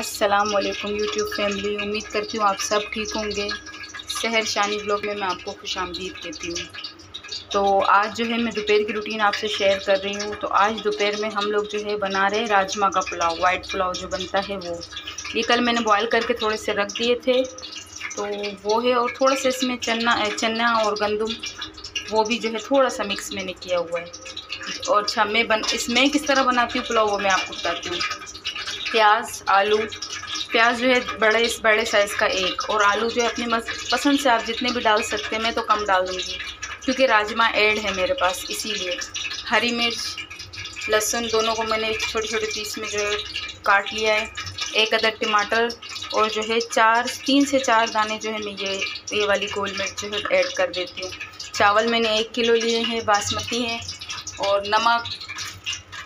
अस्सलाम वालेकुम YouTube family. उम्मीद करती हूँ आप सब ठीक होंगे। सहर शानी ब्लॉग में मैं आपको खुशामदीद कहती हूँ। तो आज जो है मैं दोपहर की रूटीन आपसे शेयर कर रही हूँ। तो आज दोपहर में हम लोग जो है बना रहे हैं राजमा का पुलाव, वाइट पुलाव जो बनता है वो। ये कल मैंने बॉयल करके थोड़े से रख दिए थे, तो वो है। और थोड़ा सा इसमें चना और गंदम वो भी जो है थोड़ा सा मिक्स मैंने किया हुआ है। और अच्छा इसमें किस तरह बनाती हूँ पुलाव वो मैं आपको बताती हूँ। प्याज, आलू, प्याज जो है बड़े साइज़ का एक, और आलू जो है अपनी पसंद से आप जितने भी डाल सकते हैं। मैं तो कम डाल दूँगी क्योंकि राजमा ऐड है मेरे पास, इसीलिए। हरी मिर्च, लहसुन दोनों को मैंने छोटे छोटे पीस में जो है काट लिया है। एक अदर टमाटर, और जो है 3 से 4 दाने जो है मैं ये वाली गोल मिर्च जो है ऐड कर देती हूँ। चावल मैंने 1 किलो लिए हैं, बासमती हैं। और नमक,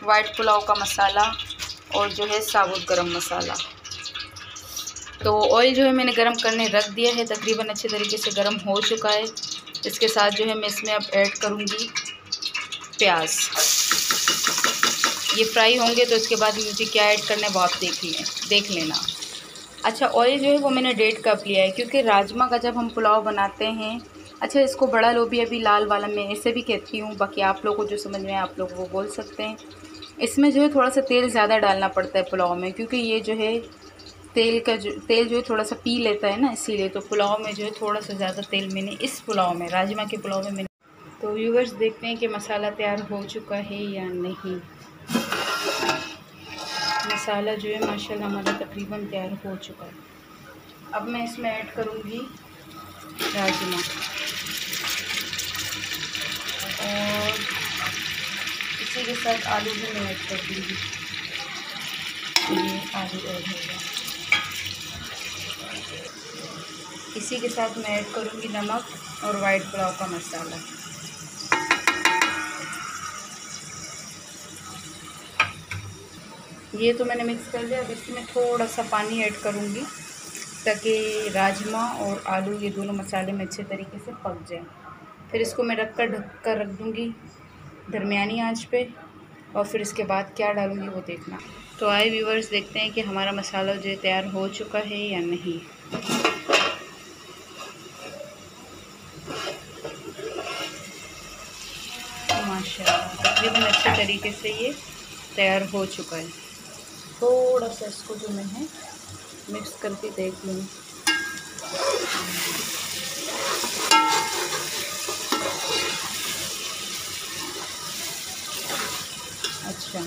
वाइट पुलाव का मसाला, और जो है साबुत गरम मसाला। तो ऑयल जो है मैंने गरम करने रख दिया है, तकरीबन अच्छे तरीके से गरम हो चुका है। इसके साथ जो है मैं इसमें अब ऐड करूँगी प्याज। ये फ्राई होंगे तो इसके बाद मुझे क्या ऐड करना है वो आप देख लेना। अच्छा, ऑयल जो है वो मैंने 1.5 कप लिया है, क्योंकि राजमा का जब हम पुलाव बनाते हैं, अच्छा इसको बड़ा लोबिया भी लाल वाला मैं ऐसे भी कहती हूँ, बाकी आप लोगों को जो समझ में आप लोग वो बोल सकते हैं। इसमें जो है थोड़ा सा तेल ज़्यादा डालना पड़ता है पुलाव में, क्योंकि ये जो है तेल जो है थोड़ा सा पी लेता है ना, इसीलिए। तो पुलाव में जो है थोड़ा सा ज़्यादा तेल मैंने इस पुलाव में, राजमा के पुलाव में मैंने। तो व्यूवर्स देखते हैं कि मसाला तैयार हो चुका है या नहीं। मसाला जो है माशाल्लाह हमारा तकरीबन तैयार हो चुका है। अब मैं इसमें ऐड करूँगी राजमा, और इसी के साथ आलू भी मैं ऐड कर दूँगी। ये आलू ऐड हो गया। इसी के साथ मैं ऐड करूँगी नमक और वाइट पुलाव का मसाला। ये तो मैंने मिक्स कर दिया। अब इसमें थोड़ा सा पानी ऐड करूँगी ताकि राजमा और आलू ये दोनों मसाले में अच्छे तरीके से पक जाएं। फिर इसको मैं ढक कर रख दूँगी दरमियानी आंच पे, और फिर इसके बाद क्या डालूँगी वो देखना। तो आए व्यूवर्स, देखते हैं कि हमारा मसाला जो है तैयार हो चुका है या नहीं। माशाल्लाह तकरीबन अच्छे तरीके से ये तैयार हो चुका है। थोड़ा सा इसको जो मैं है मिक्स करके देख लूँ। अच्छा,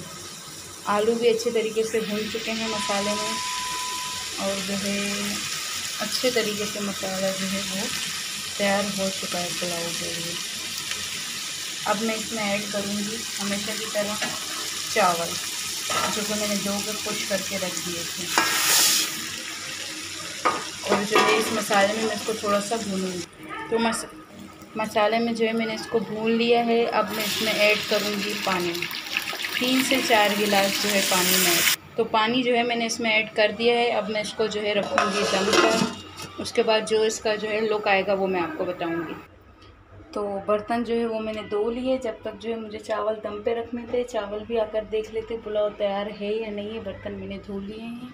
आलू भी अच्छे तरीके से भून चुके हैं मसाले में, और जो है अच्छे तरीके से मसाला जो है वो तैयार हो चुका है पुलाव के लिए। अब मैं इसमें ऐड करूँगी हमेशा की तरह चावल, जो कि मैंने धो कर कुछ करके रख दिए थे। और जो है इस मसाले में मैं इसको थोड़ा सा भूनूँगी। तो मसाले में जो है मैंने इसको भून लिया है। अब मैं इसमें ऐड करूँगी पानी, 3 से 4 गिलास जो है पानी में। तो पानी जो है मैंने इसमें ऐड कर दिया है। अब मैं इसको जो है रखूँगी दम पर। उसके बाद जो इसका जो है लुक आएगा वो मैं आपको बताऊँगी। तो बर्तन जो है वो मैंने धो लिए। जब तक जो है मुझे चावल दम पे रखने थे, चावल भी आकर देख लेते पुलाव तैयार है या नहीं है। बर्तन मैंने धो लिए हैं।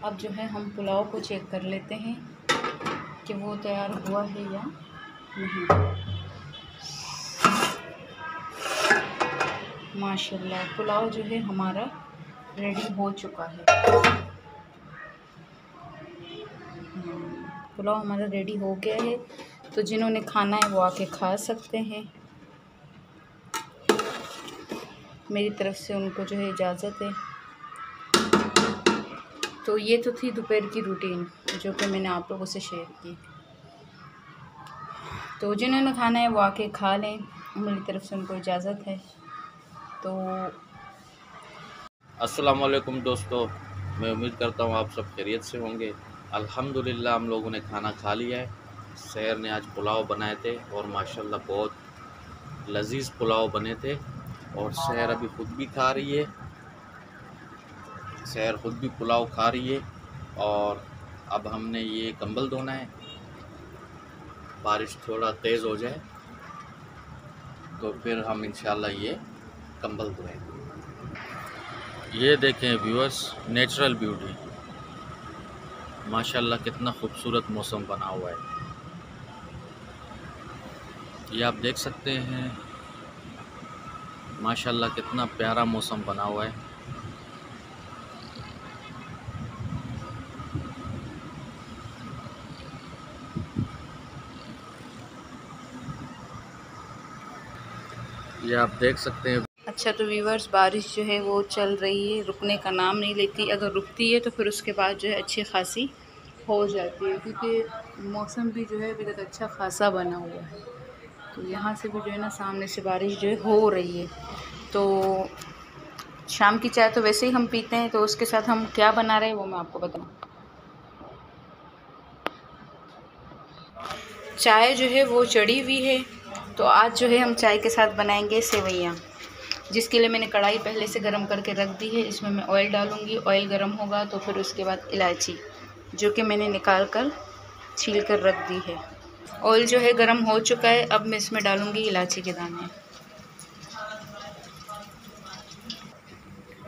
अब जो है हम पुलाव को चेक कर लेते हैं कि वो तैयार हुआ है या नहीं। माशाल्लाह पुलाव जो है हमारा रेडी हो चुका है। पुलाव हमारा रेडी हो गया है। तो जिन्होंने खाना है वो आके खा सकते हैं। मेरी तरफ से उनको जो है इजाज़त है। तो ये तो थी दोपहर की रूटीन जो कि मैंने आप लोगों से शेयर की। तो जिन्होंने खाना है वो आके खा लें, मेरी तरफ से उनको इजाज़त है। तो अस्सलाम वालेकुम दोस्तों, मैं उम्मीद करता हूँ आप सब खैरियत से होंगे। अल्हम्दुलिल्लाह हम लोगों ने खाना खा लिया है। सहर ने आज पुलाव बनाए थे और माशाल्लाह बहुत लजीज़ पुलाव बने थे। और सहर अभी ख़ुद भी खा रही है, सहर ख़ुद भी पुलाव खा रही है। और अब हमने ये कंबल धोना है, बारिश थोड़ा तेज़ हो जाए तो फिर हम इंशाल्लाह ये कंबल धोएंगे। ये देखें व्यूअर्स, नेचुरल ब्यूटी। माशाल्लाह कितना खूबसूरत मौसम बना हुआ है। ये आप देख सकते हैं माशाल्लाह कितना प्यारा मौसम बना हुआ है। ये आप देख सकते हैं। अच्छा तो व्यूवर्स, बारिश जो है वो चल रही है, रुकने का नाम नहीं लेती। अगर रुकती है तो फिर उसके बाद जो है अच्छी खासी हो जाती है, क्योंकि मौसम भी जो है अभी तक अच्छा खासा बना हुआ है। तो यहाँ से भी जो है ना सामने से बारिश जो है हो रही है। तो शाम की चाय तो वैसे ही हम पीते हैं, तो उसके साथ हम क्या बना रहे हैं वो मैं आपको बताऊँ। चाय जो है वो चढ़ी हुई है, तो आज जो है हम चाय के साथ बनाएंगे सेवइयाँ, जिसके लिए मैंने कढ़ाई पहले से गर्म करके रख दी है। इसमें मैं ऑयल डालूँगी, ऑयल गर्म होगा तो फिर उसके बाद इलायची, जो कि मैंने निकाल कर छील कर रख दी है। ऑयल जो है गर्म हो चुका है, अब मैं इसमें डालूँगी इलायची के दाने।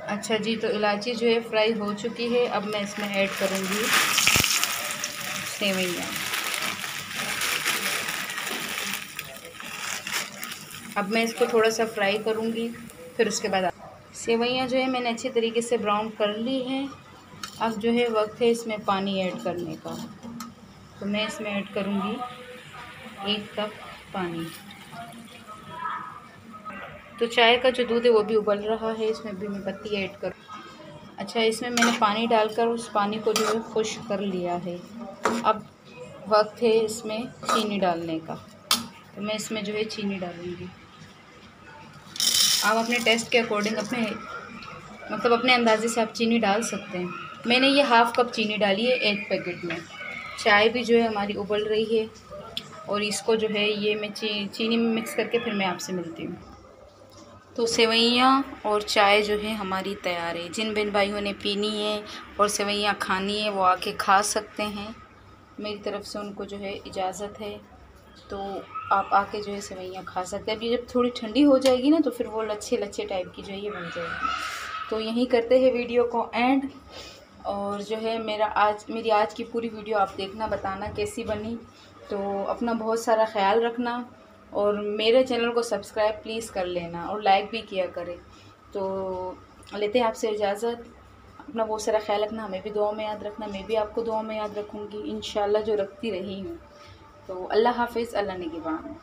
अच्छा जी, तो इलायची जो है फ्राई हो चुकी है, अब मैं इसमें ऐड करूँगी सेवइयाँ। अब मैं इसको थोड़ा सा फ्राई करूँगी, फिर उसके बाद सेवइयाँ जो है मैंने अच्छे तरीके से ब्राउन कर ली है। अब जो है वक्त है इसमें पानी ऐड करने का, तो मैं इसमें ऐड करूँगी 1 कप पानी। तो चाय का जो दूध है वो भी उबल रहा है, इसमें भी मैं पत्ती ऐड करूँ। अच्छा, इसमें मैंने पानी डालकर उस पानी को जो है खुश्क कर लिया है। अब वक्त है इसमें चीनी डालने का, तो मैं इसमें जो है चीनी डालूँगी। आप अपने टेस्ट के अकॉर्डिंग अपने अंदाजे से आप चीनी डाल सकते हैं। मैंने ये हाफ़ कप चीनी डाली है 1 पैकेट में। चाय भी जो है हमारी उबल रही है, और इसको जो है ये मैं चीनी में मिक्स करके फिर मैं आपसे मिलती हूँ। तो सेवइयाँ और चाय जो है हमारी तैयार है। जिन बहन भाइयों ने पीनी है और सेवइयाँ खानी है वो आके खा सकते हैं। मेरी तरफ़ से उनको जो है इजाज़त है, तो आप आके जो है सेवइयाँ खा सकते हैं। अब ये जब थोड़ी ठंडी हो जाएगी ना तो फिर वो लच्छे लच्छे टाइप की जो है ये बन जाएगी। तो यहीं करते हैं वीडियो को एंड, और जो है मेरी आज की पूरी वीडियो आप देखना, बताना कैसी बनी। तो अपना बहुत सारा ख्याल रखना, और मेरे चैनल को सब्सक्राइब प्लीज़ कर लेना और लाइक भी किया करें। तो लेते हैं आपसे इजाज़त। अपना बहुत सारा ख्याल रखना, हमें भी दुआ में याद रखना, मैं भी आपको दुआ में याद रखूँगी इंशाल्लाह, जो रखती रही हूँ। तो अल्लाह हाफ़िज़, अल्लाह निगहबान।